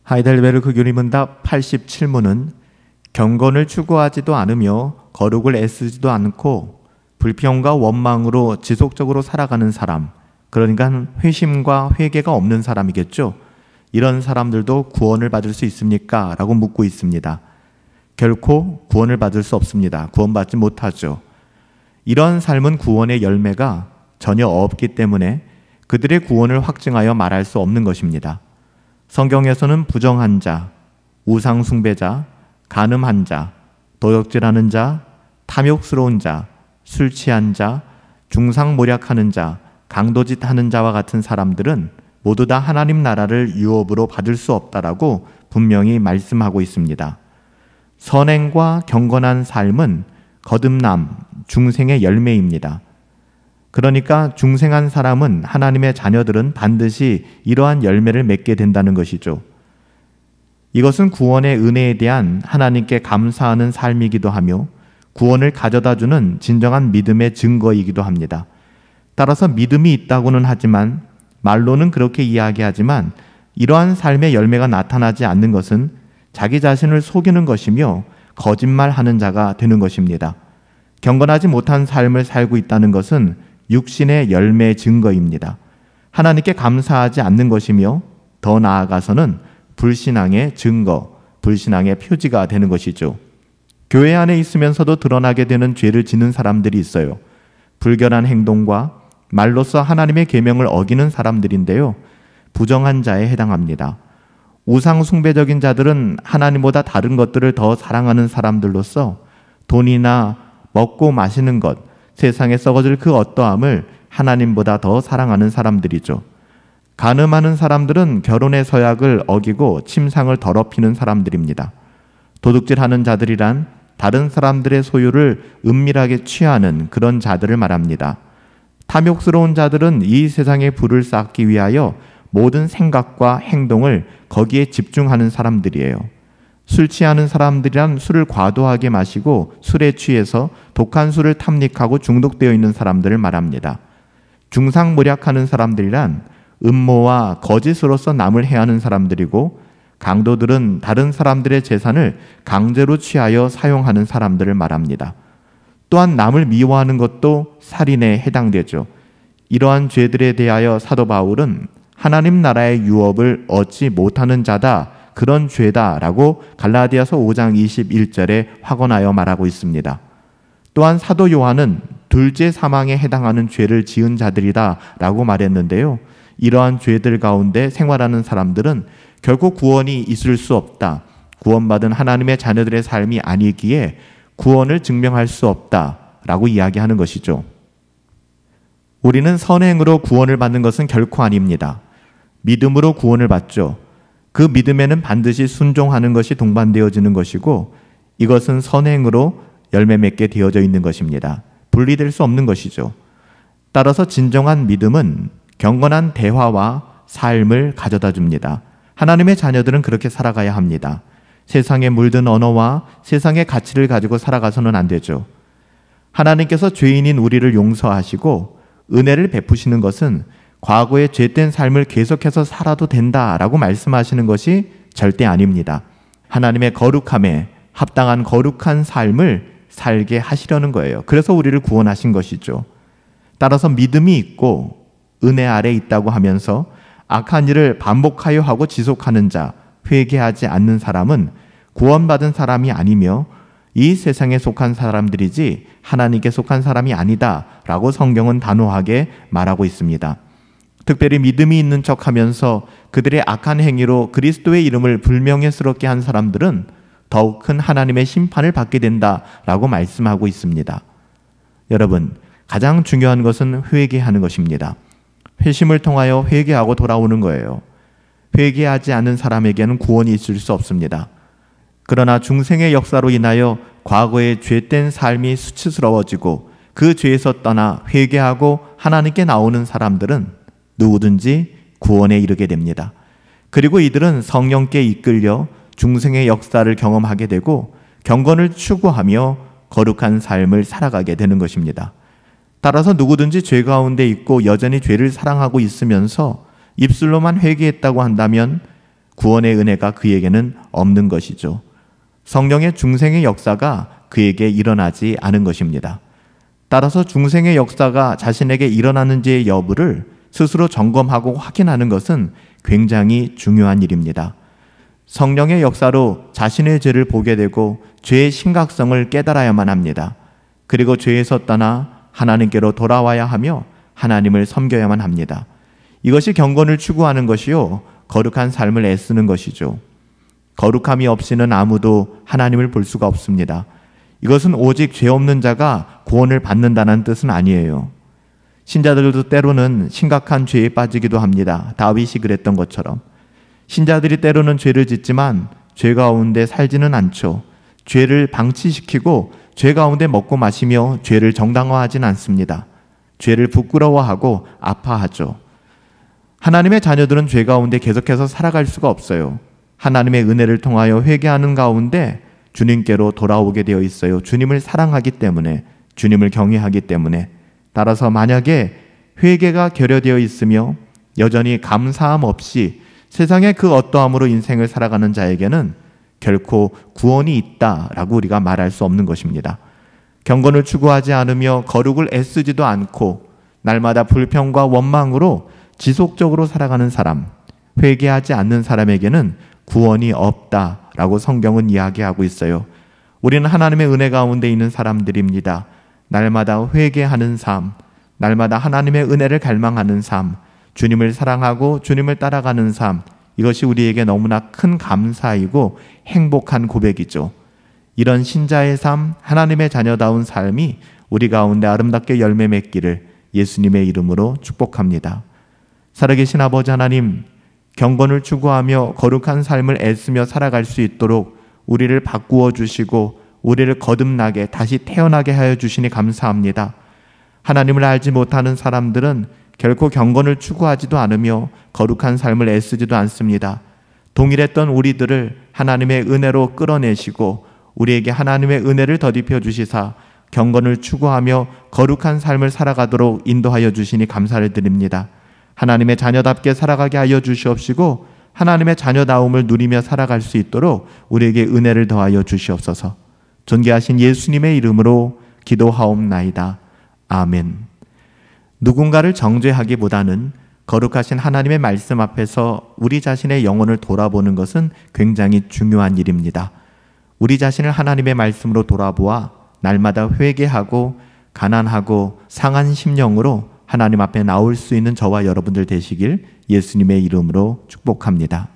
하이델베르크 교리문답 87문은 경건을 추구하지도 않으며 거룩을 애쓰지도 않고 불평과 원망으로 지속적으로 살아가는 사람, 그러니까 회심과 회개가 없는 사람이겠죠. 이런 사람들도 구원을 받을 수 있습니까? 라고 묻고 있습니다. 결코 구원을 받을 수 없습니다. 구원받지 못하죠. 이런 삶은 구원의 열매가 전혀 없기 때문에 그들의 구원을 확증하여 말할 수 없는 것입니다. 성경에서는 부정한 자, 우상 숭배자, 간음한 자, 도적질하는 자, 탐욕스러운 자, 술 취한 자, 중상모략하는 자, 강도짓 하는 자와 같은 사람들은 모두 다 하나님 나라를 유업으로 받을 수 없다라고 분명히 말씀하고 있습니다. 선행과 경건한 삶은 거듭남, 중생의 열매입니다. 그러니까 중생한 사람은, 하나님의 자녀들은 반드시 이러한 열매를 맺게 된다는 것이죠. 이것은 구원의 은혜에 대한 하나님께 감사하는 삶이기도 하며 구원을 가져다주는 진정한 믿음의 증거이기도 합니다. 따라서 믿음이 있다고는 하지만, 말로는 그렇게 이야기하지만 이러한 삶의 열매가 나타나지 않는 것은 자기 자신을 속이는 것이며 거짓말하는 자가 되는 것입니다. 경건하지 못한 삶을 살고 있다는 것은 육신의 열매의 증거입니다. 하나님께 감사하지 않는 것이며 더 나아가서는 불신앙의 증거, 불신앙의 표지가 되는 것이죠. 교회 안에 있으면서도 드러나게 되는 죄를 지는 사람들이 있어요. 불결한 행동과 말로써 하나님의 계명을 어기는 사람들인데요. 부정한 자에 해당합니다. 우상 숭배적인 자들은 하나님보다 다른 것들을 더 사랑하는 사람들로서 돈이나 먹고 마시는 것, 세상에 썩어질 그 어떠함을 하나님보다 더 사랑하는 사람들이죠. 간음하는 사람들은 결혼의 서약을 어기고 침상을 더럽히는 사람들입니다. 도둑질하는 자들이란 다른 사람들의 소유를 은밀하게 취하는 그런 자들을 말합니다. 탐욕스러운 자들은 이 세상의 부를 쌓기 위하여 모든 생각과 행동을 거기에 집중하는 사람들이에요. 술 취하는 사람들이란 술을 과도하게 마시고 술에 취해서 독한 술을 탐닉하고 중독되어 있는 사람들을 말합니다. 중상모략하는 사람들이란 음모와 거짓으로서 남을 해하는 사람들이고, 강도들은 다른 사람들의 재산을 강제로 취하여 사용하는 사람들을 말합니다. 또한 남을 미워하는 것도 살인에 해당되죠. 이러한 죄들에 대하여 사도 바울은 하나님 나라의 유업을 얻지 못하는 자다, 그런 죄다라고 갈라디아서 5장 21절에 확언하여 말하고 있습니다. 또한 사도 요한은 둘째 사망에 해당하는 죄를 지은 자들이다 라고 말했는데요. 이러한 죄들 가운데 생활하는 사람들은 결코 구원이 있을 수 없다, 구원받은 하나님의 자녀들의 삶이 아니기에 구원을 증명할 수 없다라고 이야기하는 것이죠. 우리는 선행으로 구원을 받는 것은 결코 아닙니다. 믿음으로 구원을 받죠. 그 믿음에는 반드시 순종하는 것이 동반되어지는 것이고, 이것은 선행으로 열매 맺게 되어져 있는 것입니다. 분리될 수 없는 것이죠. 따라서 진정한 믿음은 경건한 대화와 삶을 가져다 줍니다. 하나님의 자녀들은 그렇게 살아가야 합니다. 세상에 물든 언어와 세상의 가치를 가지고 살아가서는 안 되죠. 하나님께서 죄인인 우리를 용서하시고 은혜를 베푸시는 것은 과거의 죄된 삶을 계속해서 살아도 된다라고 말씀하시는 것이 절대 아닙니다. 하나님의 거룩함에 합당한 거룩한 삶을 살게 하시려는 거예요. 그래서 우리를 구원하신 것이죠. 따라서 믿음이 있고 은혜 아래 있다고 하면서 악한 일을 반복하여 하고 지속하는 자, 회개하지 않는 사람은 구원받은 사람이 아니며 이 세상에 속한 사람들이지 하나님께 속한 사람이 아니다 라고 성경은 단호하게 말하고 있습니다. 특별히 믿음이 있는 척하면서 그들의 악한 행위로 그리스도의 이름을 불명예스럽게 한 사람들은 더욱 큰 하나님의 심판을 받게 된다라고 말씀하고 있습니다. 여러분, 가장 중요한 것은 회개하는 것입니다. 회심을 통하여 회개하고 돌아오는 거예요. 회개하지 않는 사람에게는 구원이 있을 수 없습니다. 그러나 중생의 역사로 인하여 과거의 죄된 삶이 수치스러워지고 그 죄에서 떠나 회개하고 하나님께 나오는 사람들은 누구든지 구원에 이르게 됩니다. 그리고 이들은 성령께 이끌려 중생의 역사를 경험하게 되고 경건을 추구하며 거룩한 삶을 살아가게 되는 것입니다. 따라서 누구든지 죄 가운데 있고 여전히 죄를 사랑하고 있으면서 입술로만 회개했다고 한다면 구원의 은혜가 그에게는 없는 것이죠. 성령의 중생의 역사가 그에게 일어나지 않은 것입니다. 따라서 중생의 역사가 자신에게 일어나는지의 여부를 스스로 점검하고 확인하는 것은 굉장히 중요한 일입니다. 성령의 역사로 자신의 죄를 보게 되고 죄의 심각성을 깨달아야만 합니다. 그리고 죄에서 떠나 하나님께로 돌아와야 하며 하나님을 섬겨야만 합니다. 이것이 경건을 추구하는 것이요, 거룩한 삶을 애쓰는 것이죠. 거룩함이 없이는 아무도 하나님을 볼 수가 없습니다. 이것은 오직 죄 없는 자가 구원을 받는다는 뜻은 아니에요. 신자들도 때로는 심각한 죄에 빠지기도 합니다. 다윗이 그랬던 것처럼. 신자들이 때로는 죄를 짓지만 죄 가운데 살지는 않죠. 죄를 방치시키고 죄 가운데 먹고 마시며 죄를 정당화하진 않습니다. 죄를 부끄러워하고 아파하죠. 하나님의 자녀들은 죄 가운데 계속해서 살아갈 수가 없어요. 하나님의 은혜를 통하여 회개하는 가운데 주님께로 돌아오게 되어 있어요. 주님을 사랑하기 때문에, 주님을 경외하기 때문에. 따라서 만약에 회개가 결여되어 있으며 여전히 감사함 없이 세상의 그 어떠함으로 인생을 살아가는 자에게는 결코 구원이 있다라고 우리가 말할 수 없는 것입니다. 경건을 추구하지 않으며 거룩을 애쓰지도 않고 날마다 불평과 원망으로 지속적으로 살아가는 사람, 회개하지 않는 사람에게는 구원이 없다라고 성경은 이야기하고 있어요. 우리는 하나님의 은혜 가운데 있는 사람들입니다. 날마다 회개하는 삶, 날마다 하나님의 은혜를 갈망하는 삶, 주님을 사랑하고 주님을 따라가는 삶, 이것이 우리에게 너무나 큰 감사이고 행복한 고백이죠. 이런 신자의 삶, 하나님의 자녀다운 삶이 우리 가운데 아름답게 열매 맺기를 예수님의 이름으로 축복합니다. 살아계신 아버지 하나님, 경건을 추구하며 거룩한 삶을 애쓰며 살아갈 수 있도록 우리를 바꾸어 주시고 우리를 거듭나게 다시 태어나게 하여 주시니 감사합니다. 하나님을 알지 못하는 사람들은 결코 경건을 추구하지도 않으며 거룩한 삶을 애쓰지도 않습니다. 동일했던 우리들을 하나님의 은혜로 끌어내시고 우리에게 하나님의 은혜를 더딥혀 주시사 경건을 추구하며 거룩한 삶을 살아가도록 인도하여 주시니 감사를 드립니다. 하나님의 자녀답게 살아가게 하여 주시옵시고 하나님의 자녀다움을 누리며 살아갈 수 있도록 우리에게 은혜를 더하여 주시옵소서. 존귀하신 예수님의 이름으로 기도하옵나이다. 아멘. 누군가를 정죄하기보다는 거룩하신 하나님의 말씀 앞에서 우리 자신의 영혼을 돌아보는 것은 굉장히 중요한 일입니다. 우리 자신을 하나님의 말씀으로 돌아보아 날마다 회개하고 가난하고 상한 심령으로 하나님 앞에 나올 수 있는 저와 여러분들 되시길 예수님의 이름으로 축복합니다.